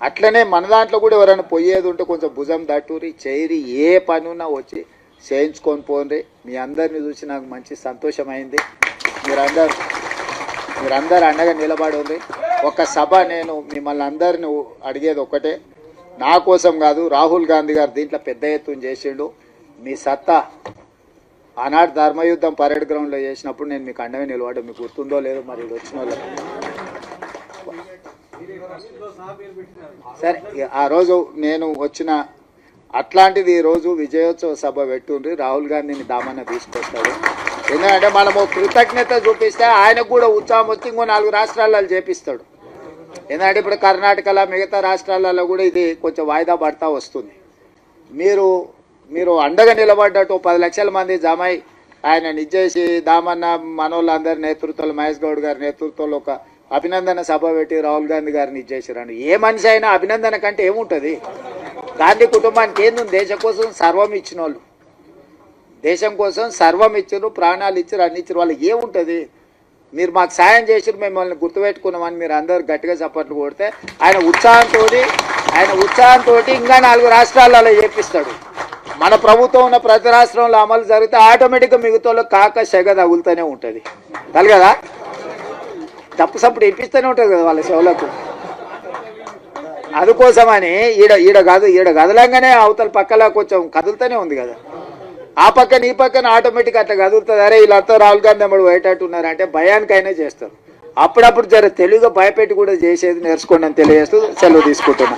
అట్లనే మన దాంట్లో కూడా ఎవరైనా పోయేది ఉంటే కొంచెం భుజం దట్టూరి చేరి ఏ పని ఉన్నా వచ్చి చేయించుకొని పోండి. మీ అందరిని చూసి నాకు మంచి సంతోషమైంది. మీరందరూ అండగా నిలబడి ఉంది. ఒక సభ నేను మిమ్మల్ని అందరిని అడిగేది ఒక్కటే, నా కోసం కాదు, రాహుల్ గాంధీ గారు దీంట్లో పెద్ద ఎత్తున చేసిండు. మీ సత్తా ఆనాడు ధర్మయుద్ధం పరేడ్ గ్రౌండ్లో చేసినప్పుడు నేను మీకు అండగా నిలబడ్డా. మీకు గుర్తుందో లేదో మరి వచ్చిన వాళ్ళు. సరే, ఆ రోజు నేను వచ్చిన అట్లాంటిది ఈరోజు విజయోత్సవ సభ పెట్టుండ్రి. రాహుల్ గాంధీని దామన్న తీసుకొస్తాడు. ఎందుకంటే మనము కృతజ్ఞత చూపిస్తే ఆయనకు కూడా ఉత్సాహం వచ్చి ఇంకో 4 రాష్ట్రాలలో చేపిస్తాడు. ఎందుకంటే ఇప్పుడు కర్ణాటకలో మిగతా రాష్ట్రాలలో కూడా ఇది కొంచెం వాయిదా పడతా వస్తుంది. మీరు అండగా నిలబడ్డట్టు 10 లక్షల మంది జమై ఆయన నిజేసి దామన్న మనోళ్ళందరి నేతృత్వంలో, మహేష్ గౌడ్ గారి నేతృత్వంలో ఒక అభినందన సభ పెట్టి రాహుల్ గాంధీ గారిని ఇచ్చేసారండి. ఏ మనిషి అయినా అభినందన కంటే ఏముంటుంది? గాంధీ కుటుంబానికి ఏంది? దేశం కోసం సర్వం ఇచ్చిన వాళ్ళు, దేశం కోసం సర్వం ఇచ్చారు, ప్రాణాలు ఇచ్చారు, అన్ని ఇచ్చారు. వాళ్ళకి ఏముంటుంది? మీరు మాకు సాయం చేసారు, మిమ్మల్ని గుర్తుపెట్టుకున్నామని మీరు అందరు గట్టిగా చప్పట్లు కొడితే ఆయన ఉత్సాహంతో ఇంకా 4 రాష్ట్రాలలో చేపిస్తాడు. మన ప్రభుత్వం ఉన్న ప్రతి రాష్ట్రంలో అమలు జరిగితే ఆటోమేటిక్గా మిగతాలో కాక సెగ తగులుతూనే ఉంటుంది. తగలదా? తప్పు సప్పుడు ఇప్పిస్తూనే ఉంటుంది కదా వాళ్ళ చెవులకు. అందుకోసమని ఈడ కదలంగానే అవతల పక్కలా కొంచెం కదులుతూనే ఉంది కదా. ఆ పక్కన ఈ పక్కన ఆటోమేటిక్ అట్లా కదులుతుంది. అరే వీళ్ళంతా రాహుల్ గాంధీ అమ్మడు బయటట్టున్నారు అంటే భయానికైనా చేస్తారు. అప్పుడప్పుడు జర తెలుగుగా భయపెట్టి కూడా చేసేది నేర్చుకోండి అని తెలియజేస్తూ సెలవు తీసుకుంటున్నా.